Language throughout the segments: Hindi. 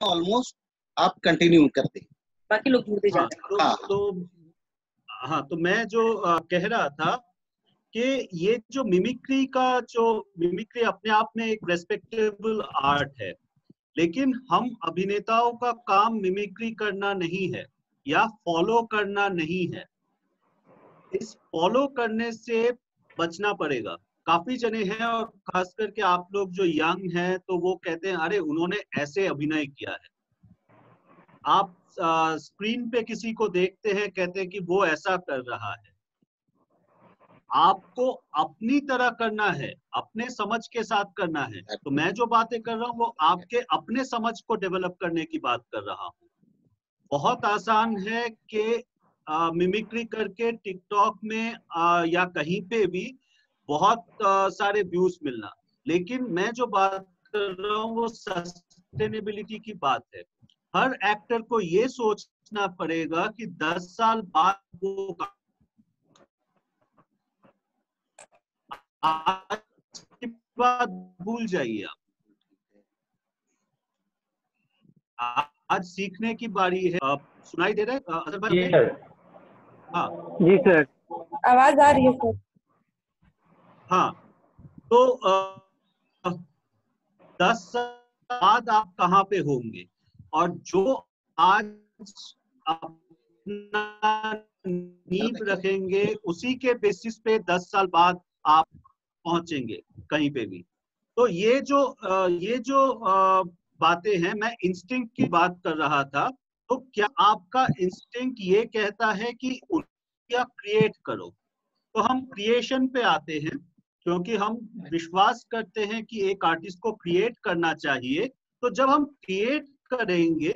ऑलमोस्ट आप कंटिन्यू करते हैं, बाकी लोग जुड़ते जाते हैं। तो मैं जो कह रहा था कि ये जो मिमिक्री अपने आप में एक रेस्पेक्टेबल आर्ट है, लेकिन हम अभिनेताओं का काम मिमिक्री करना नहीं है या फॉलो करना नहीं है। इस फॉलो करने से बचना पड़ेगा। काफी जने हैं, और खास करके आप लोग जो यंग हैं, तो वो कहते हैं अरे उन्होंने ऐसे अभिनय किया है। आप स्क्रीन पे किसी को देखते हैं, कहते हैं कि वो ऐसा कर रहा है। आपको अपनी तरह करना है, अपने समझ के साथ करना है। तो मैं जो बातें कर रहा हूँ वो आपके अपने समझ को डेवलप करने की बात कर रहा हूँ। बहुत आसान है कि मिमिक्री करके टिकटॉक में या कहीं पे भी बहुत सारे व्यूज मिलना, लेकिन मैं जो बात कर रहा हूँ वो सस्टेनेबिलिटी की बात है। हर एक्टर को ये सोचना पड़ेगा कि 10 साल बाद वो आज की बात भूल जाइए। आप आज सीखने की बारी है। सुनाई दे रहा है अजहर भाई? हाँ जी सर, आवाज आ रही है सर। हाँ, तो 10 साल बाद आप कहाँ पे होंगे, और जो आज अपना नींव रखेंगे उसी के बेसिस पे 10 साल बाद आप पहुंचेंगे कहीं पे भी। तो ये जो बातें हैं, मैं इंस्टिंक्ट की बात कर रहा था। तो क्या आपका इंस्टिंक्ट ये कहता है कि क्या क्रिएट करो? तो हम क्रिएशन पे आते हैं, क्योंकि हम विश्वास करते हैं कि एक आर्टिस्ट को क्रिएट करना चाहिए। तो जब हम क्रिएट करेंगे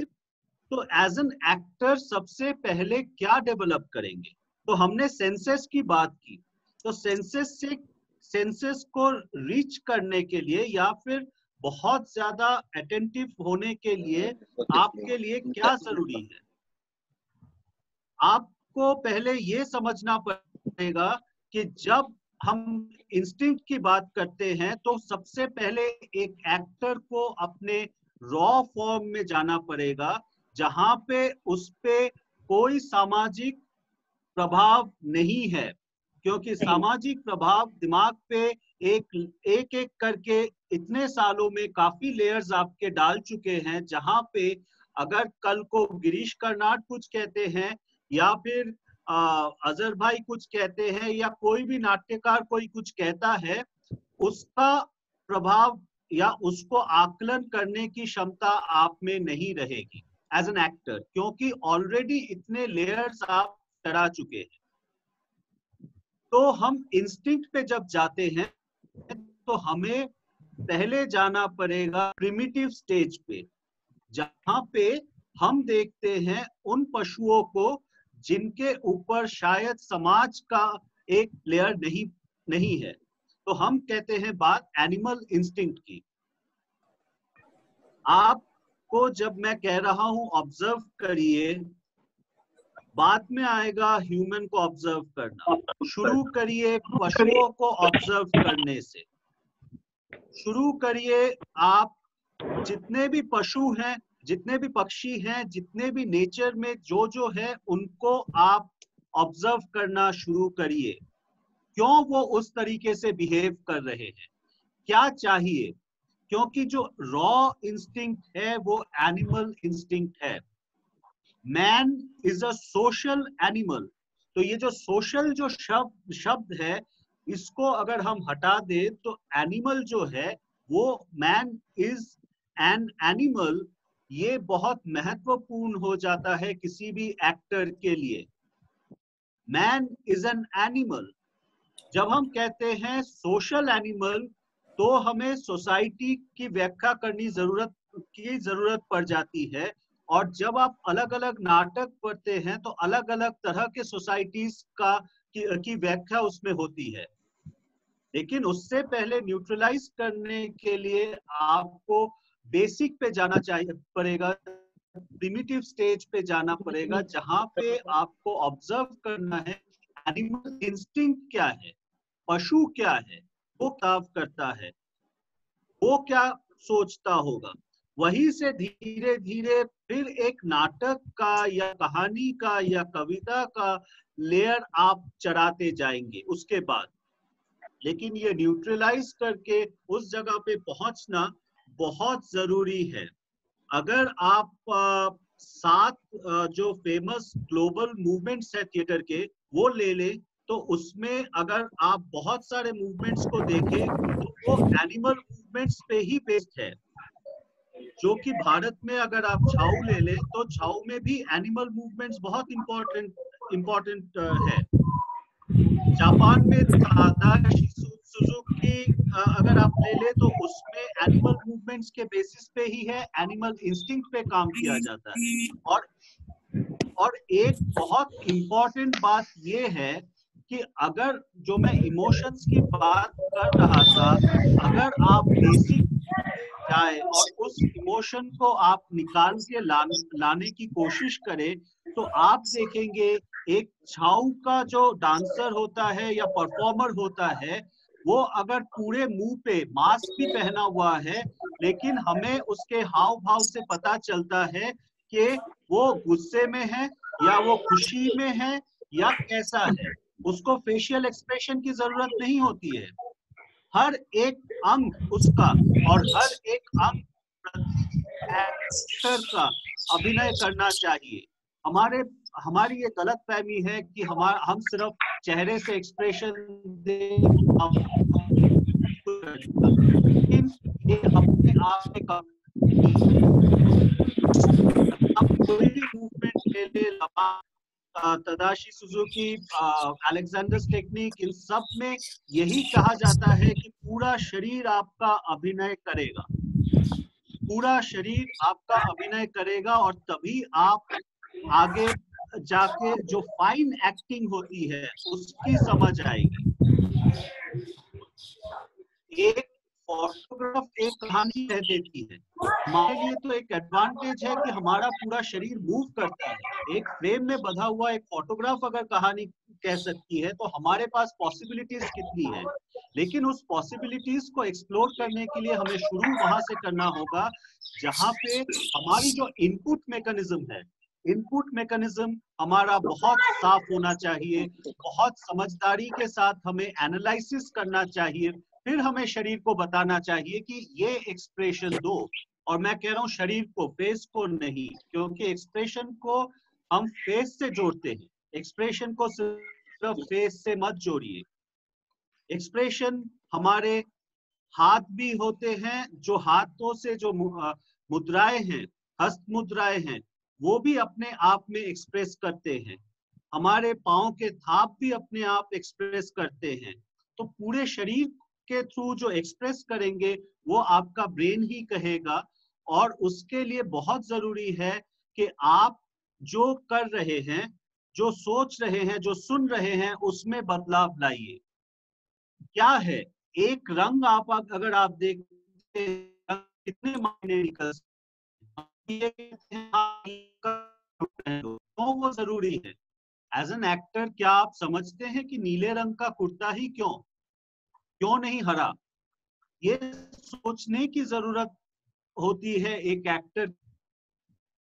तो एज एन एक्टर सबसे पहले क्या डेवलप करेंगे? तो हमने सेंसेस की बात की। तो सेंसेस को रीच करने के लिए या फिर बहुत ज्यादा अटेंटिव होने के लिए आपके लिए क्या जरूरी है? आपको पहले ये समझना पड़ेगा कि जब हम इंस्टिंक्ट की बात करते हैं तो सबसे पहले एक एक्टर को अपने रॉ फॉर्म में जाना पड़ेगा, जहां पे उस पे कोई सामाजिक प्रभाव नहीं है। क्योंकि सामाजिक प्रभाव दिमाग पे एक करके इतने सालों में काफी लेयर्स आपके डाल चुके हैं, जहां पे अगर कल को गिरीश कर्नाड कुछ कहते हैं या फिर अजहर भाई कुछ कहते हैं या कोई भी नाट्यकार कोई कुछ कहता है, उसका प्रभाव या उसको आकलन करने की क्षमता आप में नहीं रहेगी एज एन एक्टर, क्योंकि ऑलरेडी इतने लेयर्स आप चढ़ा चुके हैं। तो हम इंस्टिंक्ट पे जब जाते हैं तो हमें पहले जाना पड़ेगा प्रिमिटिव स्टेज पे, जहां पे हम देखते हैं उन पशुओं को जिनके ऊपर शायद समाज का एक लेयर नहीं है। तो हम कहते हैं बात एनिमल इंस्टिंक्ट की। आपको जब मैं कह रहा हूं ऑब्जर्व करिए, बाद में आएगा ह्यूमन को ऑब्जर्व करना। शुरू करिए पशुओं को ऑब्जर्व करने से। शुरू करिए, आप जितने भी पशु हैं, जितने भी पक्षी हैं, जितने भी नेचर में जो है, उनको आप ऑब्जर्व करना शुरू करिए। क्यों वो उस तरीके से बिहेव कर रहे हैं, क्या चाहिए? क्योंकि जो रॉ इंस्टिंक्ट है वो एनिमल इंस्टिंक्ट है। Man is a social animal. तो ये जो सोशल जो शब्द है, इसको अगर हम हटा दे तो एनिमल जो है वो मैन इज एन एनिमल, ये बहुत महत्वपूर्ण हो जाता है किसी भी एक्टर के लिए। Man is an animal. जब हम कहते हैं सोशल एनिमल, तो हमें सोसाइटी की व्याख्या करनी जरूरत पड़ जाती है। और जब आप अलग अलग नाटक पढ़ते हैं तो अलग अलग तरह के सोसाइटीज की व्याख्या उसमें होती है। लेकिन उससे पहले न्यूट्रलाइज करने के लिए आपको बेसिक पे जाना पड़ेगा, प्रिमिटिव स्टेज पे जाना पड़ेगा, जहां पे आपको ऑब्जर्व करना है एनिमल इंस्टिंक्ट क्या है, पशु क्या है, वो क्या करता है, वो क्या सोचता होगा। वहीं से धीरे धीरे फिर एक नाटक का या कहानी का या कविता का लेयर आप चढ़ाते जाएंगे उसके बाद। लेकिन ये न्यूट्रलाइज करके उस जगह पे पहुंचना बहुत जरूरी है। अगर आप 7 जो फेमस ग्लोबल मूवमेंट्स है थिएटर के वो ले लें, तो उसमें अगर आप बहुत सारे मूवमेंट्स को देखें तो वो एनिमल मूवमेंट्स पे ही बेस्ड है। जो कि भारत में अगर आप छाऊ ले लें तो छाऊ में भी एनिमल मूवमेंट्स बहुत इम्पोर्टेंट है। जापान में तादाशी सुजुकी अगर आप ले ले तो उसमें एनिमल मूवमेंट्स के बेसिस पे ही है, एनिमल इंस्टिंक्ट पे काम किया जाता है। और एक बहुत इम्पोर्टेंट बात ये है कि अगर जो मैं इमोशंस की बात कर रहा था, अगर आप बेसिक जाए और उस इमोशन को आप निकाल के लाने की कोशिश करें, तो आप देखेंगे एक छाऊ का जो डांसर होता है या परफॉर्मर होता है, वो अगर पूरे मुंह पे मास्क भी पहना हुआ है, लेकिन हमें उसके हाव भाव से पता चलता है कि वो गुस्से में है या वो खुशी में है या कैसा है। उसको फेशियल एक्सप्रेशन की जरूरत नहीं होती है, हर एक अंग उसका और हर एक अंग एक्टर का अभिनय करना चाहिए। हमारी ये गलत फहमी है कि हम सिर्फ चेहरे से एक्सप्रेशन दें, लेकिन ये अपने आप में अब कोई भी मूवमेंट ले ले, तदाशी सुजुकी, अलेक्जेंडर्स टेक्निक, इन सब में यही कहा जाता है कि पूरा शरीर आपका अभिनय करेगा, पूरा शरीर आपका अभिनय करेगा और तभी आप आगे जाके जो फाइन एक्टिंग होती है उसकी समझ आएगी। एक फोटोग्राफ एक कहानी कह देती है, हमारे लिए तो एक एडवांटेज है कि हमारा पूरा शरीर मूव करता है। एक फ्रेम में बंधा हुआ एक फोटोग्राफ अगर कहानी कह सकती है तो हमारे पास पॉसिबिलिटीज कितनी है। लेकिन उस पॉसिबिलिटीज को एक्सप्लोर करने के लिए हमें शुरू वहां से करना होगा जहां पे हमारी जो इनपुट मैकेनिज्म है, इनपुट मैकेनिज्म हमारा बहुत साफ होना चाहिए, बहुत समझदारी के साथ हमें एनालिसिस करना चाहिए, फिर हमें शरीर को बताना चाहिए कि ये एक्सप्रेशन दो। और मैं कह रहा हूँ शरीर को, फेस को नहीं, क्योंकि एक्सप्रेशन को हम फेस से जोड़ते हैं, एक्सप्रेशन को सिर्फ फेस से मत जोड़िए। एक्सप्रेशन हमारे हाथ भी होते हैं, जो हाथों से जो मुद्राएं हैं, हस्त मुद्राएं हैं, वो भी अपने आप में एक्सप्रेस करते हैं। हमारे पाँव के थाप भी अपने आप एक्सप्रेस करते हैं। तो पूरे शरीर के थ्रू जो एक्सप्रेस करेंगे वो आपका ब्रेन ही कहेगा। और उसके लिए बहुत जरूरी है कि आप जो कर रहे हैं, जो सोच रहे हैं, जो सुन रहे हैं, उसमें बदलाव लाइए। क्या है, एक रंग आप अगर आप देखते हैं कितने मायने निकल तो वो जरूरी है। एज एन एक्टर क्या आप समझते हैं कि नीले रंग का कुर्ता ही क्यों नहीं हरा? ये सोचने की जरूरत होती है एक एक्टर।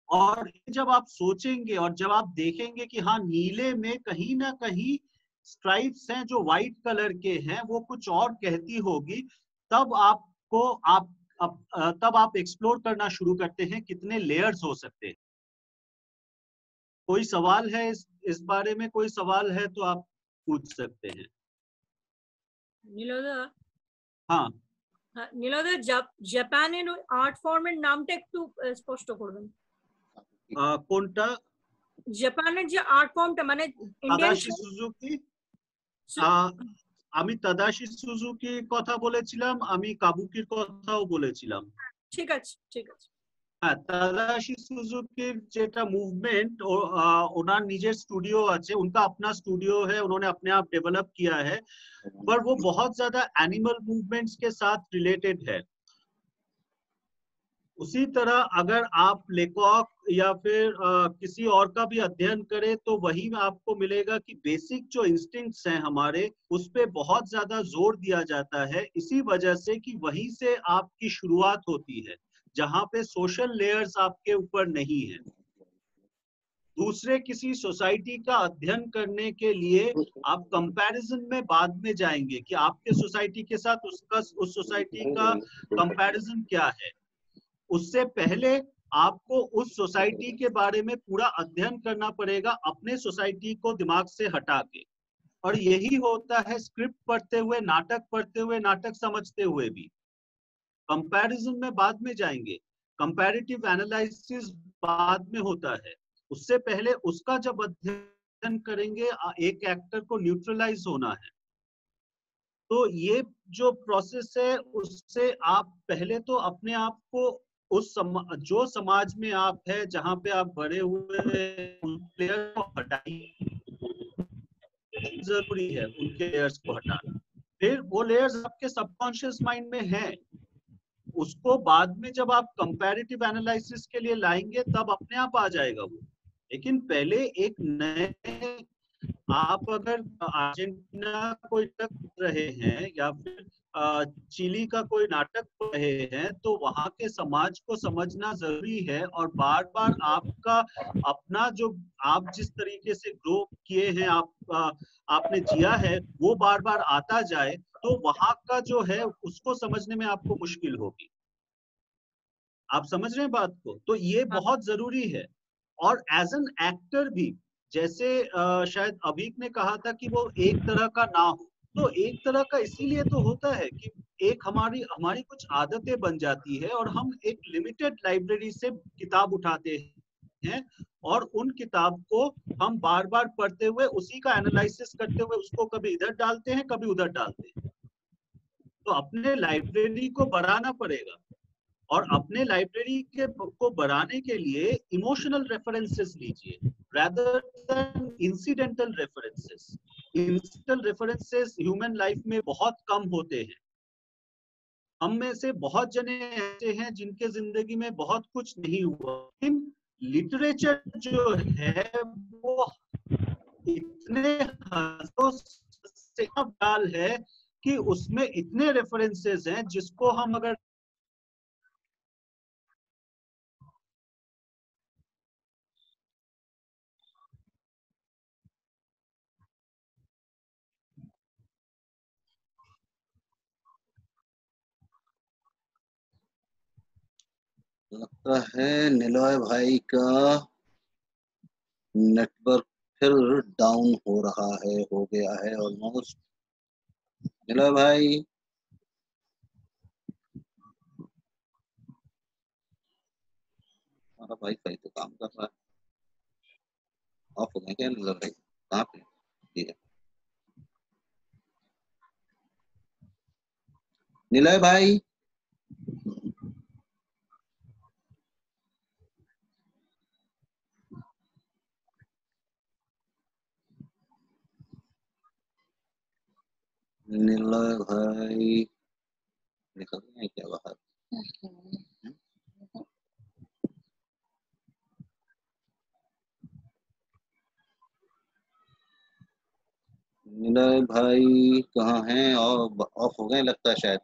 और जब आप सोचेंगे और जब आप देखेंगे कि हाँ नीले में कहीं ना कहीं स्ट्राइप्स हैं जो व्हाइट कलर के हैं, वो कुछ और कहती होगी, तब आप एक्सप्लोर करना शुरू करते हैं कितने लेयर्स हो सकते हैं। कोई सवाल है इस बारे में? कोई सवाल है तो आप पूछ सकते हैं। নীলদা, हाँ নীলদা, জাপানের আর্ট ফর্মের নামটা একটু স্পষ্ট করবেন। কোনটা? জাপানের যে আর্ট ফর্মটা, মানে তাদাশি সুজুকি। আমি তাদাশি সুজুকির কথা বলেছিলাম, আমি কাবুকির কথাও বলেছিলাম। ঠিক আছে, ঠিক আছে। হ্যাঁ, तादाशी सुजुकीर जेटा मूवमेंट, ओनार निजेर स्टूडियो আছে, उनका अपना स्टूडियो है, उन्होंने अपने आप डेवलप किया है, पर वो बहुत ज्यादा एनिमल मूवमेंट्स के साथ रिलेटेड है। उसी तरह अगर आप लेकॉक या फिर किसी और का भी अध्ययन करें तो वही में आपको मिलेगा कि बेसिक जो इंस्टिंक्ट्स हैं हमारे, उस पे बहुत ज्यादा जोर दिया जाता है, इसी वजह से कि वहीं से आपकी शुरुआत होती है। जहां पे सोशल लेयर्स आपके ऊपर नहीं है। दूसरे किसी सोसाइटी का अध्ययन करने के लिए आप कंपैरिजन में बाद में जाएंगे कि आपके सोसाइटी के साथ उस सोसाइटी का कंपैरिजन क्या है। उससे पहले आपको उस सोसाइटी के बारे में पूरा अध्ययन करना पड़ेगा, अपने सोसाइटी को दिमाग से हटा के। और यही होता है स्क्रिप्ट पढ़ते हुए, नाटक पढ़ते हुए, नाटक समझते हुए भी। कंपैरिजन में बाद में जाएंगे, कंपैरेटिव एनालिसिस बाद में होता है। उससे पहले उसका जब अध्ययन करेंगे, एक एक्टर को न्यूट्रलाइज होना है। तो ये जो प्रोसेस है, उससे आप पहले तो अपने आप को जो समाज में आप है, जहां पे आप बड़े हुए, उन प्लेयर को हटाइए। जरूरी है उनके लेयर्स को हटाना। फिर वो लेयर्स आपके सबकॉन्शियस माइंड में हैं, उसको बाद में जब आप कंपैरेटिव एनालिसिस के लिए लाएंगे तब अपने आप आ जाएगा वो। लेकिन पहले एक नए, आप अगर अर्जेंटीना कोई नाटक रहे हैं या फिर चिली का कोई नाटक पढ़ रहे हैं, तो वहां के समाज को समझना जरूरी है। और बार बार आपका अपना जो आप जिस तरीके से ग्रो किए हैं, आपने जिया है, वो बार बार आता जाए, तो वहां का जो है उसको समझने में आपको मुश्किल होगी। आप समझ रहे हैं बात को? तो ये बहुत जरूरी है। और एज एन एक्टर भी, जैसे शायद अभीक ने कहा था कि वो एक तरह का ना हो, तो एक तरह का इसीलिए तो होता है कि एक हमारी कुछ आदतें बन जाती है और हम एक लिमिटेड लाइब्रेरी से किताब उठाते हैं और उन किताब को हम बार बार पढ़ते हुए, उसी का एनालिसिस करते हुए, उसको कभी इधर डालते हैं, कभी उधर डालते हैं। तो अपने लाइब्रेरी को बढ़ाना पड़ेगा। और अपने लाइब्रेरी को बढ़ाने के लिए इमोशनल रेफरेंसेस लीजिए rather than incidental references. Incidental references human life में बहुत कम होते हैं। हम में से बहुत जने ऐसे हैं जिनके जिंदगी में बहुत कुछ नहीं हुआ, लेकिन लिटरेचर जो है वो इतने हजारों से डाल है कि उसमें इतने रेफरेंसेस हैं जिसको हम अगर लगता है निलय भाई का नेटवर्क फिर डाउन हो रहा है, हो गया है ऑलमोस्ट। निलय भाई, हमारा भाई सही तो काम कर रहा है। ऑफ हो गए क्या निलय भाई? कहाँ पे? ठीक है निलय भाई। निलय भाई निकल गए क्या बाहर? निलय भाई कहाँ हैं? और ऑफ हो गए लगता है शायद।